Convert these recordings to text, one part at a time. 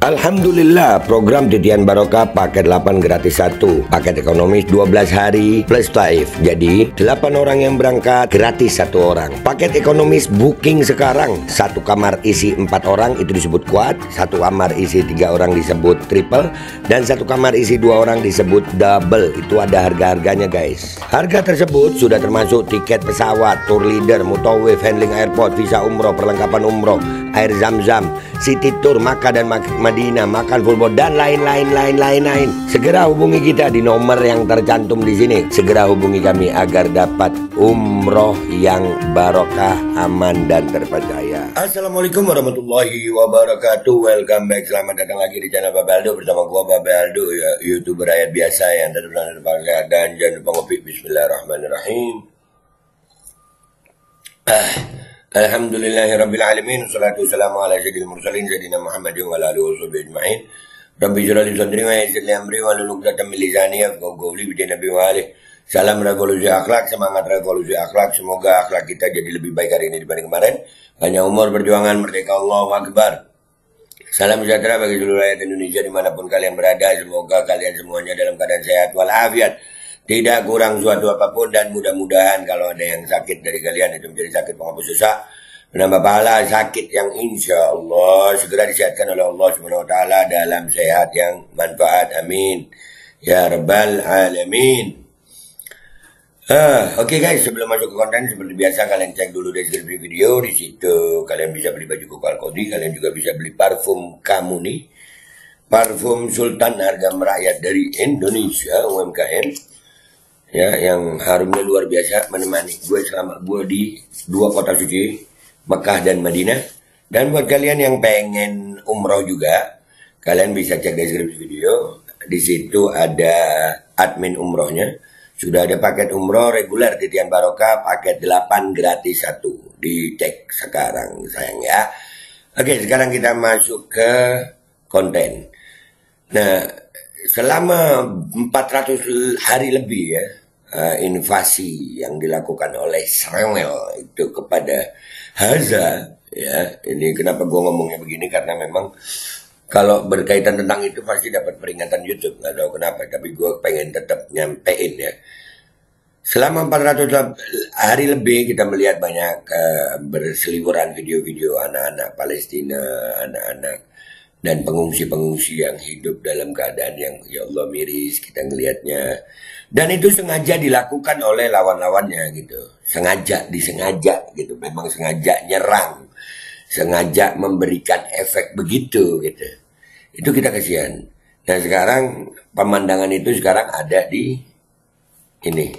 Alhamdulillah, program Titian Barokah paket 8 gratis 1, paket ekonomis 12 hari plus taif. Jadi 8 orang yang berangkat gratis 1 orang. Paket ekonomis booking sekarang, 1 kamar isi 4 orang itu disebut quad, 1 kamar isi 3 orang disebut triple, dan 1 kamar isi 2 orang disebut double. Itu ada harga-harganya guys. Harga tersebut sudah termasuk tiket pesawat, tour leader, mutawif, handling airport, visa umroh, perlengkapan umroh, air zam-zam, city tour, Makkah dan Madinah, makan full board, dan lain-lain. Segera hubungi kita di nomor yang tercantum di sini. Segera hubungi kami agar dapat umroh yang barokah, aman dan terpercaya. Assalamualaikum warahmatullahi wabarakatuh. Welcome back, selamat datang lagi di channel Babe Aldo bersama gua Babe Aldo, ya, YouTuber rakyat biasa yang tetap berbahagia, dan jangan lupa ngopi. Bismillahirrahmanirrahim. Alhamdulillahirabbil alamin, wassalatu wassalamu ala sayyidil mursalin sayyidina Muhammadin wa ala alihi washabihi ajmain. Rabbi shrah li sadri wa yassir li amri wahlul 'uqdatam min lisani yafqahu qawli bi nabi wa alihi. Salam revolusi akhlak, semangat revolusi akhlak. Semoga akhlak kita jadi lebih baik hari ini dibanding kemarin. Panjang umur, perjuangan, merdeka, Allahu Akbar. Salam sejahtera bagi seluruh rakyat Indonesia dimanapun kalian berada. Semoga kalian semuanya dalam keadaan sehat walafiat, tidak kurang suatu apapun, dan mudah-mudahan kalau ada yang sakit dari kalian itu menjadi sakit penghapus dosa, menambah pahala, sakit yang insya Allah segera disehatkan oleh Allah Subhanahu Wa Taala dalam sehat yang manfaat. Amin ya rabbal alamin. Oke guys, sebelum masuk ke konten seperti biasa kalian cek dulu deskripsi video. Di situ kalian bisa beli baju koko Al-Qodi, kalian juga bisa beli parfum kamu nih, parfum Sultan harga merakyat dari Indonesia, UMKM. Ya, yang harumnya luar biasa, menemani gue selama gue di 2 kota suci, Mekah dan Madinah. Dan buat kalian yang pengen umroh juga, kalian bisa cek deskripsi video. Di situ ada admin umrohnya. Sudah ada paket umroh reguler Titian Barokah paket 8 gratis 1. Dicek sekarang sayang ya. Oke, sekarang kita masuk ke konten. Nah, selama 400 hari lebih ya, invasi yang dilakukan oleh Israel itu kepada Gaza ya. Ini kenapa gue ngomongnya begini, karena memang kalau berkaitan tentang itu pasti dapat peringatan YouTube, nggak tahu kenapa, tapi gue pengen tetap nyampein ya. Selama 400 hari lebih kita melihat banyak berseliweran video-video anak-anak Palestina, anak-anak dan pengungsi-pengungsi yang hidup dalam keadaan yang ya Allah miris kita ngelihatnya. Dan itu sengaja dilakukan oleh lawan-lawannya gitu. Disengaja gitu. Memang sengaja nyerang. Sengaja memberikan efek begitu gitu. Itu kita kasihan. Nah sekarang pemandangan itu sekarang ada di ini.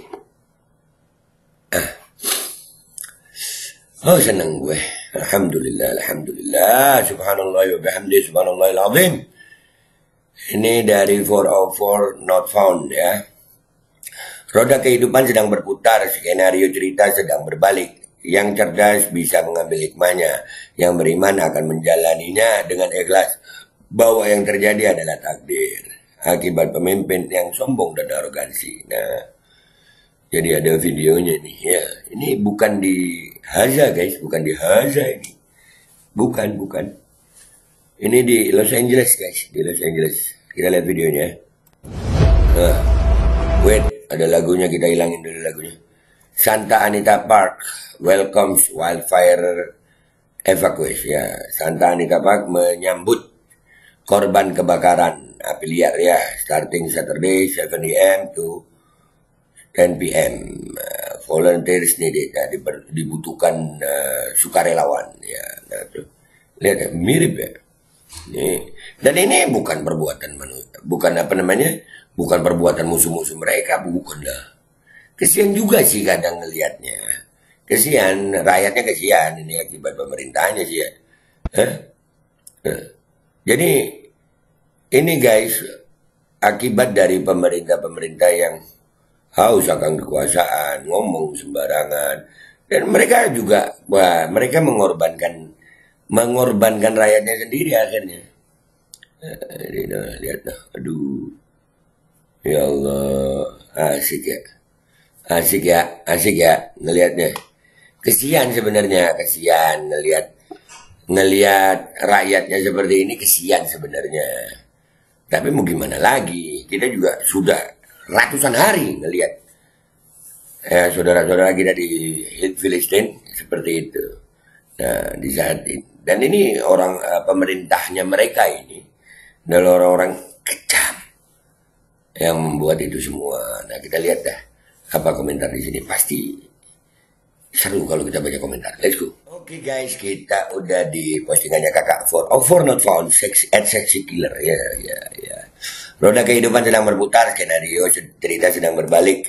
Oh senang gue. Alhamdulillah, subhanallah wa bihamdi, subhanallahil azim. Ini dari 404 not found ya. Roda kehidupan sedang berputar, skenario cerita sedang berbalik. Yang cerdas bisa mengambil hikmahnya, yang beriman akan menjalaninya dengan ikhlas, bahwa yang terjadi adalah takdir akibat pemimpin yang sombong dan arogansi. Nah, jadi ada videonya nih ya. Ini bukan di Gaza guys, bukan di Gaza ini. Bukan. Ini di Los Angeles guys, di Los Angeles. Kita lihat videonya. Wait, ada lagunya, kita hilangin dulu lagunya. Santa Anita Park welcomes wildfire evacuation. Ya, Santa Anita Park menyambut korban kebakaran api liar ya, starting Saturday 7 AM to 10 PM. Volunteers needed, dibutuhkan sukarelawan ya. Nah, tuh. Lihat mirip ya. Dan ini bukan perbuatan manusia, bukan bukan perbuatan musuh-musuh mereka, bukan lah. Kesian juga sih kadang ngelihatnya. Kesian, rakyatnya kesian, ini akibat pemerintahnya sih ya. Jadi ini guys, akibat dari pemerintah yang haus akan kekuasaan, ngomong sembarangan, dan mereka juga, mereka mengorbankan rakyatnya sendiri akhirnya. Lihat nah, aduh, ya Allah, asik ya ngelihatnya. Kesian sebenarnya, kesian ngelihat ngelihat rakyatnya seperti ini kesian sebenarnya. Tapi mau gimana lagi? Kita juga sudah ratusan hari ngelihat saudara-saudara kita di Filistin seperti itu. Nah, di saat itu. Dan ini orang pemerintahnya mereka ini adalah orang-orang kejam yang membuat itu semua. Nah, kita lihat dah apa komentar di sini. Pasti seru kalau kita baca komentar. Let's go. Oke guys, kita udah di postingannya kakak for not found at sexy killer ya. Roda kehidupan sedang berputar, skenario cerita sedang berbalik.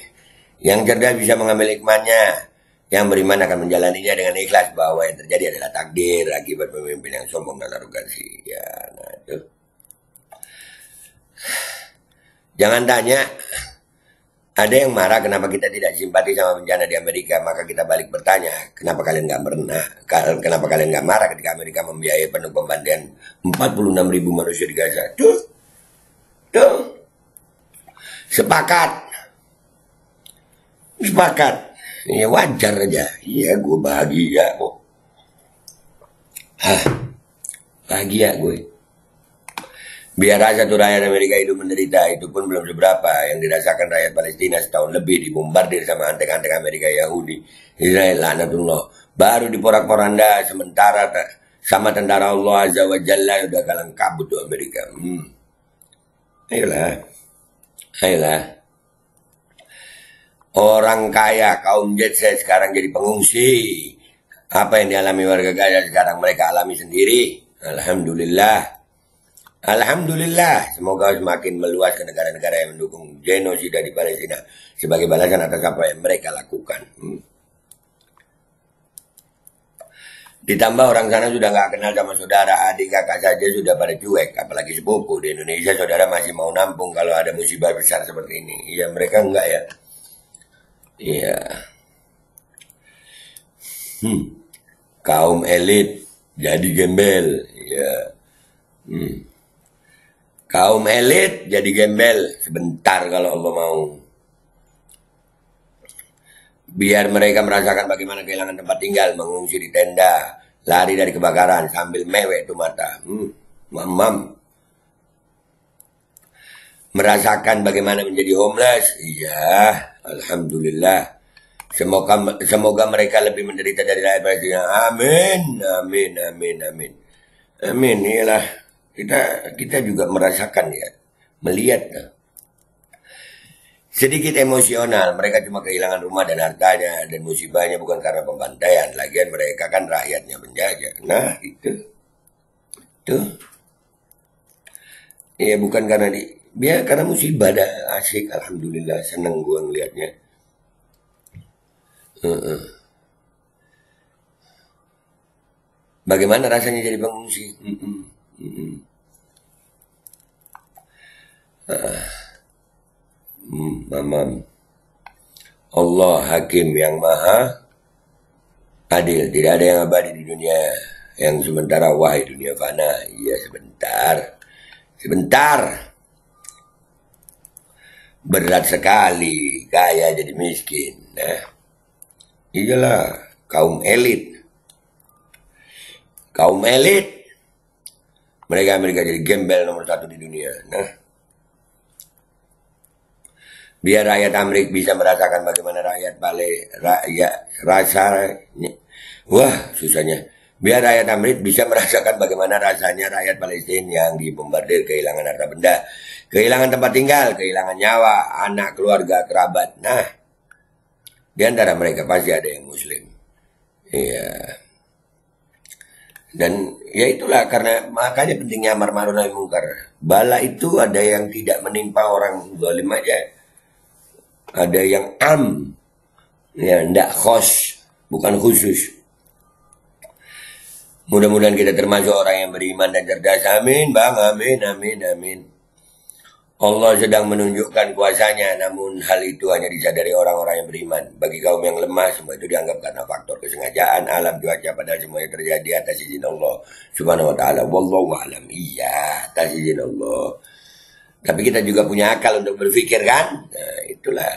Yang cerdas bisa mengambil hikmahnya, yang beriman akan menjalaninya dengan ikhlas bahwa yang terjadi adalah takdir akibat pemimpin yang sombong dan arogansi. Ya, nah itu. Jangan tanya, ada yang marah kenapa kita tidak simpati sama bencana di Amerika, maka kita balik bertanya, kenapa kalian kenapa kalian nggak marah ketika Amerika membiayai penuh pembantaian 46.000 manusia di Gaza? Tuh, sepakat, ya wajar aja, iya gue bahagia kok, bahagia gue. Biar satu rakyat Amerika itu menderita, itu pun belum seberapa yang dirasakan rakyat Palestina setahun lebih dibombardir sama antek-antek Amerika Yahudi. Israel laknatullah. Baru diporak-poranda sementara sama tentara Allah Azza wa Jalla udah kalang kabut tuh Amerika. Ayolah. Orang kaya, kaum jet set sekarang jadi pengungsi. Apa yang dialami warga Gaza sekarang mereka alami sendiri. Alhamdulillah, semoga semakin meluas ke negara-negara yang mendukung genosida di Palestina sebagai balasan atas apa yang mereka lakukan. Ditambah orang sana sudah nggak kenal sama saudara, adik kakak saja sudah pada cuek, apalagi sepupu. Di Indonesia saudara masih mau nampung kalau ada musibah besar seperti ini. Iya, mereka enggak ya. Iya. Kaum elit jadi gembel. Iya. Kaum elit jadi gembel sebentar kalau Allah mau. Biar mereka merasakan bagaimana kehilangan tempat tinggal, mengungsi di tenda, lari dari kebakaran sambil mewek tuh mata. Mamam. Merasakan bagaimana menjadi homeless. Iya, alhamdulillah. Semoga mereka lebih menderita dari rakyat Palestina. Amin. Iyalah. Kita juga merasakan ya, melihat sedikit emosional. Mereka cuma kehilangan rumah dan hartanya, dan musibahnya bukan karena pembantaian. Lagian mereka kan rakyatnya penjajah. Nah itu ya, bukan karena karena musibah dah. Asik, alhamdulillah, seneng gua ngelihatnya. Bagaimana rasanya jadi pengungsi? Mamam. Allah Hakim yang Maha Adil. Tidak ada yang abadi di dunia yang sementara. Wahai dunia fana. Iya, sebentar. Berat sekali kaya jadi miskin. Nah, iyalah kaum elit. Mereka jadi gembel nomor 1 di dunia. Nah, biar rakyat Amerika bisa merasakan bagaimana Biar rakyat Amerika bisa merasakan bagaimana rasanya rakyat Palestina yang dibombardir, kehilangan harta benda, kehilangan tempat tinggal, kehilangan nyawa, anak, keluarga, kerabat. Nah, di antara mereka pasti ada yang Muslim. Iya. Dan ya itulah, karena makanya pentingnya amar ma'ruf nahi munkar. Bala itu ada yang tidak menimpa orang zalim aja. Ada yang ya ndak khos, bukan khusus. Mudah-mudahan kita termasuk orang yang beriman dan cerdas. Amin, Bang. Amin. Allah sedang menunjukkan kuasanya, namun hal itu hanya disadari orang-orang yang beriman. Bagi kaum yang lemah, semua itu dianggap karena faktor kesengajaan, alam, cuaca, padahal semuanya terjadi atas izin Allah Subhanahu wa ta'ala. Wallahu a'lam. Iya, atas izin Allah. Tapi kita juga punya akal untuk berpikir kan? Nah, itulah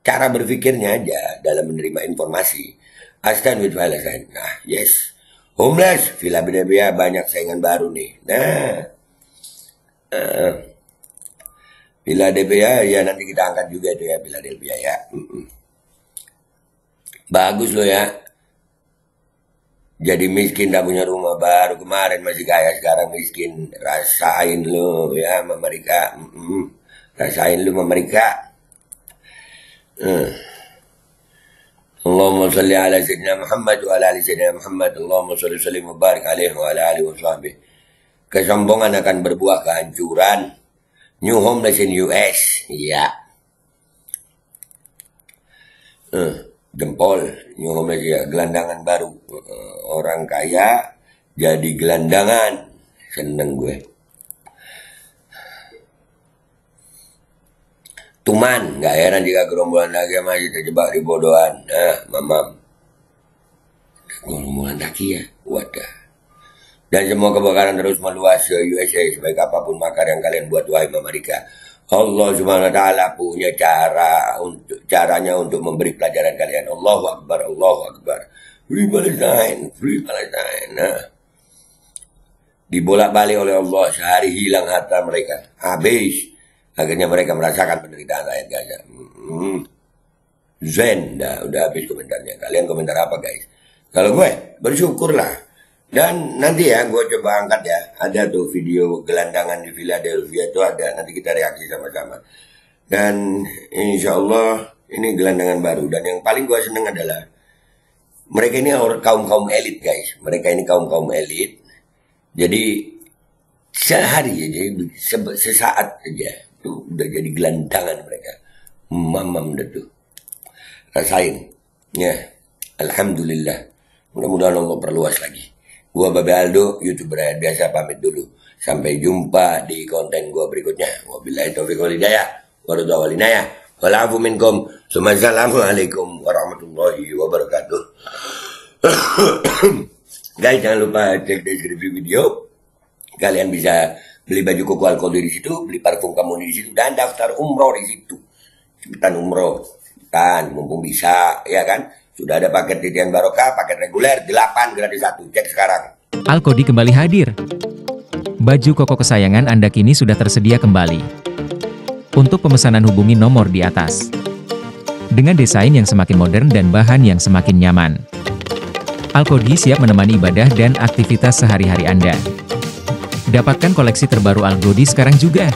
cara berpikirnya aja dalam menerima informasi. Astan with Palestine. Nah, yes. Homeless, Philadelphia banyak saingan baru nih. Nah, Philadelphia ya nanti kita angkat juga itu ya Philadelphia ya. Bagus loh ya. Jadi miskin tak punya rumah baru, kemarin masih kaya sekarang miskin. Rasain lo ya sama mereka. Rasain lo sama mereka. Allahumma salli ala sayyidina Muhammad wa ala ali sayyidina Muhammad. Allahumma salli sallim wa barik alaihi wa ala alihi wa sahbihi. Kesombongan akan berbuah kehancuran. New homeless in US. Ya. Jempol. New homeless ya. Gelandangan baru. Orang kaya jadi gelandangan. Seneng gue. Tuman, gak heran jika gerombolan lagi masih terjebak di bodohan. Mamam. Gerombolan lagi ya, wadah. Dan semua kebakaran terus meluas ke USA, sebaik apapun makar yang kalian buat, wahai Amerika. Allah Subhanahu wa Ta'ala punya caranya untuk memberi pelajaran kalian. Allahu Akbar, Allahu Akbar. Free Palestine, Free Palestine. Dibolak-balik oleh Allah, sehari hilang harta mereka. Habis. Akhirnya mereka merasakan penderitaan rakyat Gaza. Zen, udah habis komentarnya. Kalian komentar apa guys? Kalau gue, bersyukurlah. Dan nanti ya, gue coba angkat ya. Ada tuh video gelandangan di Philadelphia itu ada. Nanti kita reaksi sama-sama. Dan insya Allah ini gelandangan baru. Dan yang paling gue seneng adalah mereka ini kaum-kaum elit guys. Mereka ini kaum-kaum elit. Jadi sehari aja, sesaat aja. Tuh udah jadi gelandangan mereka. Mamam dah tuh. Rasain. Ya. Alhamdulillah. Mudah-mudahan Allah perluas lagi. Gua Babe Aldo, YouTuber rakyat biasa pamit dulu. Sampai jumpa di konten gua berikutnya. Wabillahi taufiq wal hidayah. Waridha wal inayah. Wal afu minkum. Assalamualaikum warahmatullahi wabarakatuh. Guys, jangan lupa cek deskripsi video. Kalian bisa beli baju koko Al-Qadhi di situ, beli parfum kamu di situ, dan daftar umroh di situ. Cepetan umroh, cepetan, mumpung bisa, ya kan? Sudah ada paket titian barokah, paket reguler, 8 gratis 1, cek sekarang. Al-Qadhi kembali hadir. Baju koko kesayangan Anda kini sudah tersedia kembali. Untuk pemesanan hubungi nomor di atas. Dengan desain yang semakin modern dan bahan yang semakin nyaman. Al-Qadhi siap menemani ibadah dan aktivitas sehari-hari Anda. Dapatkan koleksi terbaru Al-Qadhi sekarang juga.